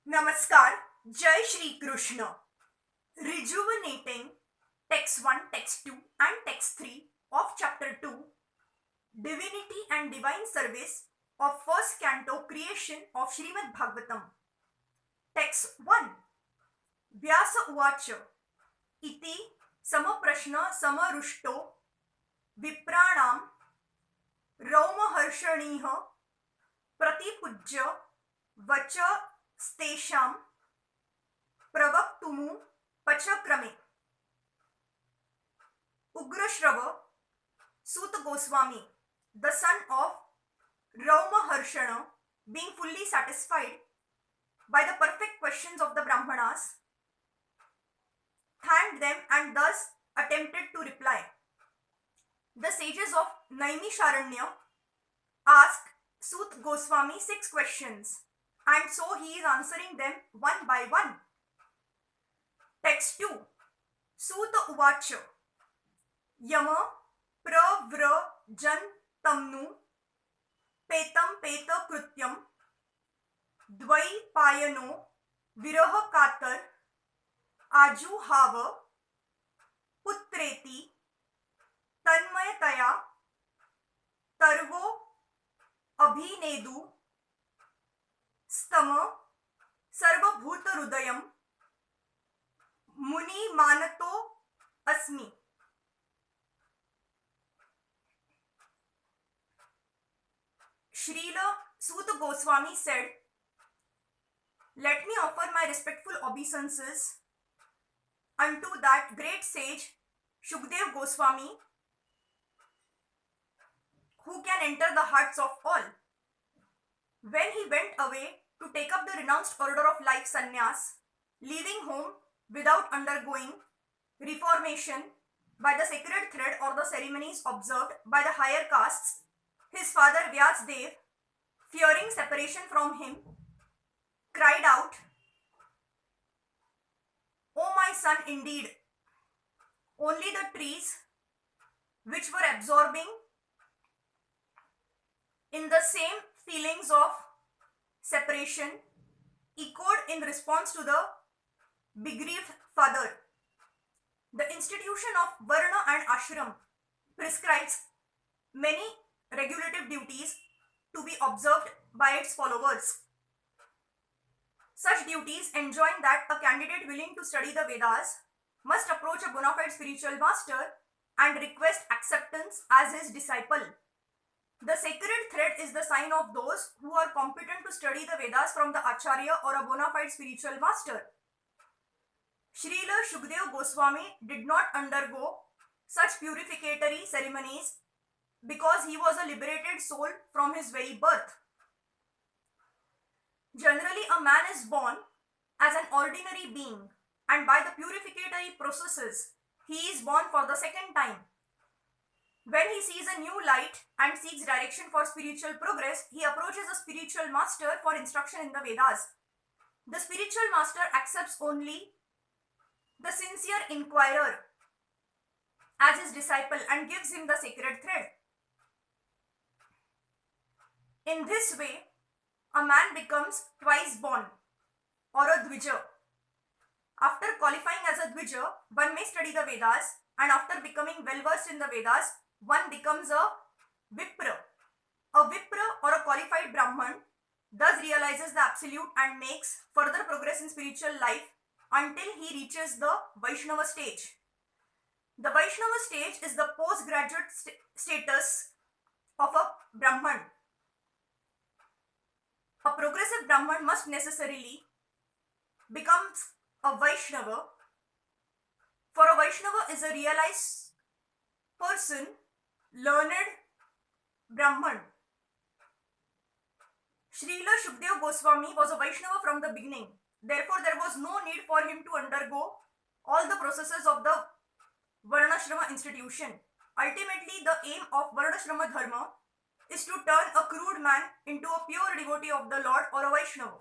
Namaskar, Jai Shri Krishna. Rejuvenating Text 1, Text 2 and Text 3 of Chapter 2, Divinity and Divine Service of First Canto Creation of Srimad Bhagavatam. Text 1. Vyasa Uvacha Iti Samaprashna Samarushto Vipranam Raumaharshaniha Pratipujya Vacha Stesham Pravaktumu Pachakrame. Ugrashrava Suta Goswami, the son of Raumaharshana, being fully satisfied by the perfect questions of the Brahmanas, thanked them and thus attempted to reply. The sages of Naimisharanya asked Sut Goswami 6 questions, and so he is answering them one by one. Text 2. Suta Uvacha Yama Pravra Jan Tamnu Petam Peta Krutyam Dvai Payano Viraha Katar Aju Hava Putreti Tanmayataya Tarvo Abhinedu Stama Sarvabhuta Rudayam Muni Manato Asmi. Srila Suta Goswami said, "Let me offer my respectful obeisances unto that great sage Shukdev Goswami, who can enter the hearts of all." When he went away to take up the renounced order of life sannyas, leaving home without undergoing reformation by the sacred thread or the ceremonies observed by the higher castes, his father Vyasdev, fearing separation from him, cried out, "O my son, indeed, only the trees which were absorbing in the same feelings of separation echoed in response to the bereaved father. The institution of Varna and Ashram prescribes many regulative duties to be observed by its followers. Such duties enjoin that a candidate willing to study the Vedas must approach a bona fide spiritual master and request acceptance as his disciple. The sacred thread is the sign of those who are competent to study the Vedas from the Acharya or a bona fide spiritual master. Srila Shukdev Goswami did not undergo such purificatory ceremonies because he was a liberated soul from his very birth. Generally, a man is born as an ordinary being, and by the purificatory processes, he is born for the second time. When he sees a new light and seeks direction for spiritual progress, he approaches a spiritual master for instruction in the Vedas. The spiritual master accepts only the sincere inquirer as his disciple and gives him the sacred thread. In this way, a man becomes twice born, or a Dvija. After qualifying as a Dvija, one may study the Vedas, and after becoming well versed in the Vedas, one becomes a Vipra. A Vipra or a qualified Brahman thus realizes the absolute and makes further progress in spiritual life until he reaches the Vaishnava stage. The Vaishnava stage is the postgraduate status of a Brahman. A progressive Brahman must necessarily become a Vaishnava, for a Vaishnava is a realized person, learned Brahman. Srila Shukdev Goswami was a Vaishnava from the beginning. Therefore, there was no need for him to undergo all the processes of the Varnashrama institution. Ultimately, the aim of Varnashrama Dharma is to turn a crude man into a pure devotee of the Lord or a Vaishnava.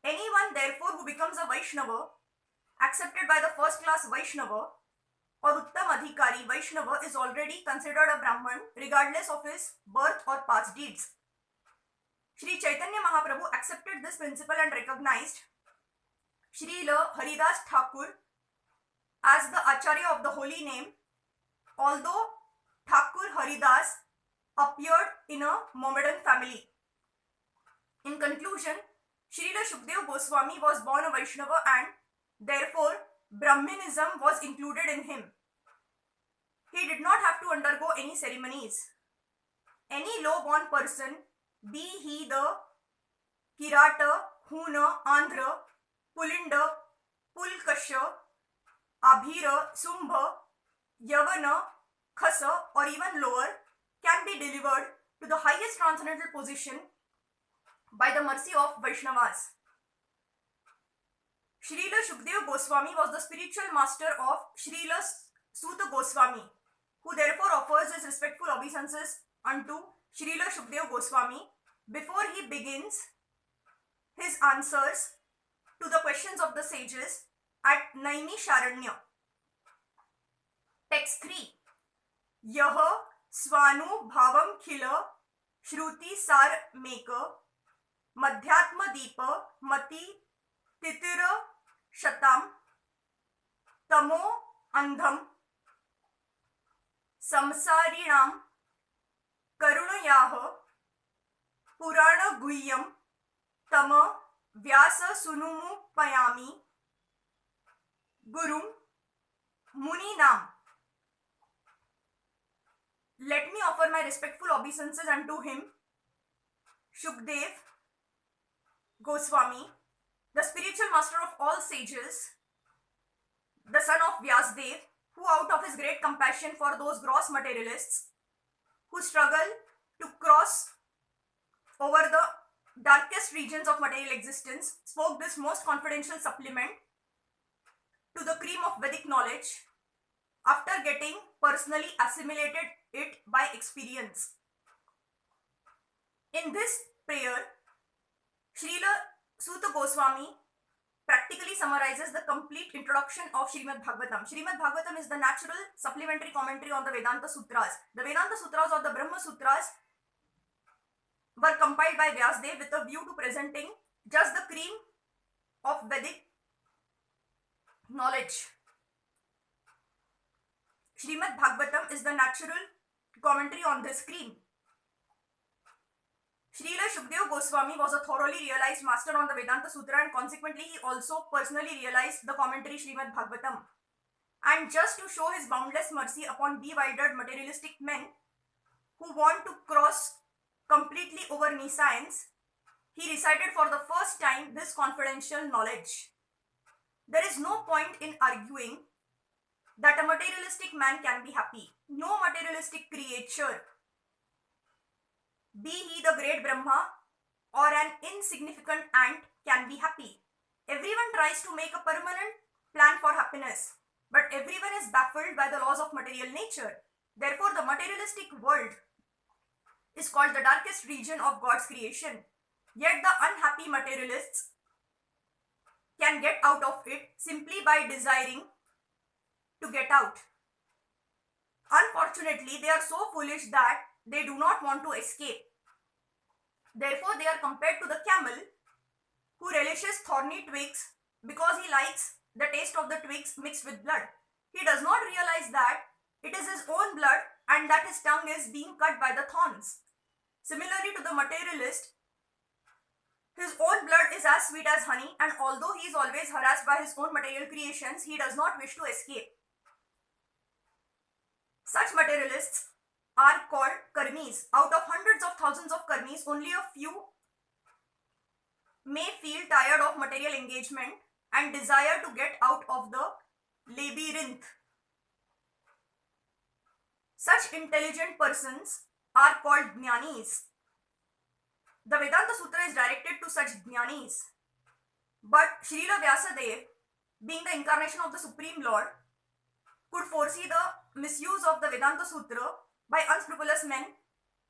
Anyone, therefore, who becomes a Vaishnava, accepted by the first class Vaishnava or Uttam Adhikari Vaishnava, is already considered a Brahman regardless of his birth or past deeds. Sri Chaitanya Mahaprabhu accepted this principle and recognized Srila Haridas Thakur as the Acharya of the holy name, although Thakur Haridas appeared in a Mohammedan family. In conclusion, Srila Shukdev Goswami was born a Vaishnava and therefore Brahmanism was included in him. He did not have to undergo any ceremonies. Any low-born person, be he the Kirata, Huna, Andhra, Pulinda, Pulkasha, Abhira, Sumbha, Yavana, Khasa or even lower can be delivered to the highest transcendental position by the mercy of Vaishnavas. Srila Shukdev Goswami was the spiritual master of Srila Suta Goswami, who therefore offers his respectful obeisances unto Srila Shukdev Goswami before he begins his answers to the questions of the sages at Naimisharanya. Text 3. Yaha Swanu Bhavam Khila Shruti Sar Meka Madhyatma Deepa Mati Titira Shatam Tamo Andham Samsarinam Karunayaha Purana Guhyam Tama Vyasa Sunumu Payami Gurum Muninam. Let me offer my respectful obeisances unto him, Shukdev Goswami, the spiritual master of all sages, the son of Vyasadev, who out of his great compassion for those gross materialists who struggle to cross over the darkest regions of material existence, spoke this most confidential supplement to the cream of Vedic knowledge after getting personally assimilated it by experience. In this prayer, Srila Suta Goswami practically summarizes the complete introduction of Srimad Bhagavatam. Srimad Bhagavatam is the natural supplementary commentary on the Vedanta Sutras. The Vedanta Sutras or the Brahma Sutras were compiled by Vyasadev with a view to presenting just the cream of Vedic knowledge. Srimad Bhagavatam is the natural commentary on this cream. Srila Shukdev Goswami was a thoroughly realized master on the Vedanta Sutra and consequently he also personally realized the commentary Srimad Bhagavatam. And just to show his boundless mercy upon bewildered materialistic men who want to cross completely over nescience, he recited for the first time this confidential knowledge. There is no point in arguing that a materialistic man can be happy. No materialistic creature, be he the great Brahma or an insignificant ant, can be happy. Everyone tries to make a permanent plan for happiness, but everyone is baffled by the laws of material nature. Therefore, the materialistic world is called the darkest region of God's creation. Yet the unhappy materialists can get out of it simply by desiring to get out. Unfortunately, they are so foolish that they do not want to escape. Therefore, they are compared to the camel who relishes thorny twigs because he likes the taste of the twigs mixed with blood. He does not realize that it is his own blood and that his tongue is being cut by the thorns. Similarly to the materialist, his own blood is as sweet as honey, and although he is always harassed by his own material creations, he does not wish to escape. Such materialists are called karmis. Out of hundreds of thousands of karmis, only a few may feel tired of material engagement and desire to get out of the labyrinth. Such intelligent persons are called jnanis. The Vedanta Sutra is directed to such jnanis. But Srila Vyasadev, being the incarnation of the Supreme Lord, could foresee the misuse of the Vedanta Sutra by unscrupulous men,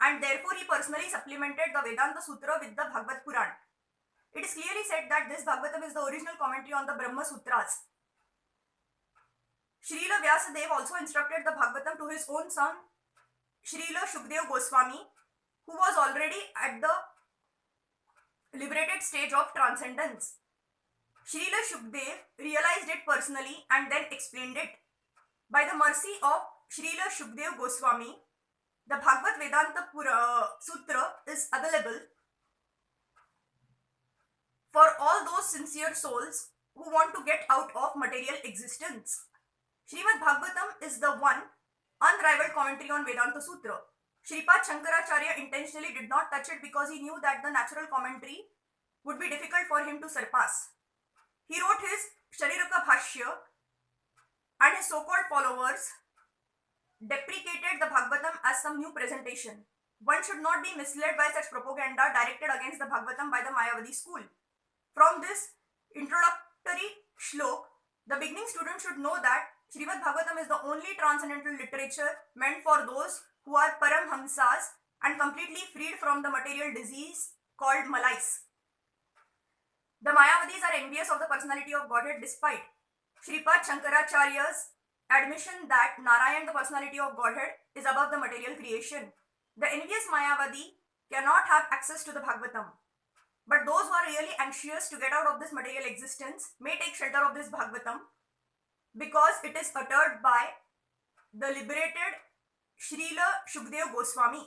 and therefore he personally supplemented the Vedanta Sutra with the Bhagavad Puran. It is clearly said that this Bhagavatam is the original commentary on the Brahma Sutras. Srila Vyasadev also instructed the Bhagavatam to his own son, Srila Shukdev Goswami, who was already at the liberated stage of transcendence. Srila Shukdev realized it personally and then explained it. By the mercy of Srila Shukdev Goswami, the Bhagavad Vedanta Sutra is available for all those sincere souls who want to get out of material existence. Srimad Bhagavatam is the one unrivaled commentary on Vedanta Sutra. Shripad Shankaracharya intentionally did not touch it because he knew that the natural commentary would be difficult for him to surpass. He wrote his Shariraka Bhashya and his so-called followers deprecated the Bhagavatam as some new presentation. One should not be misled by such propaganda directed against the Bhagavatam by the Mayavadi school. From this introductory shlok, the beginning student should know that Srimad Bhagavatam is the only transcendental literature meant for those who are Paramhamsas and completely freed from the material disease called Malais. The Mayavadis are envious of the personality of Godhead despite Shripad Shankaracharya's admission that Narayan, the personality of Godhead, is above the material creation. The envious Mayavadi cannot have access to the Bhagavatam. But those who are really anxious to get out of this material existence may take shelter of this Bhagavatam because it is uttered by the liberated Srila Shukdev Goswami.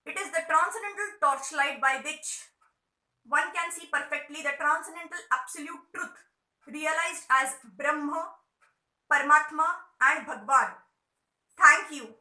It is the transcendental torchlight by which one can see perfectly the transcendental absolute truth realized as Brahma, Paramatma and Bhagwan. Thank you.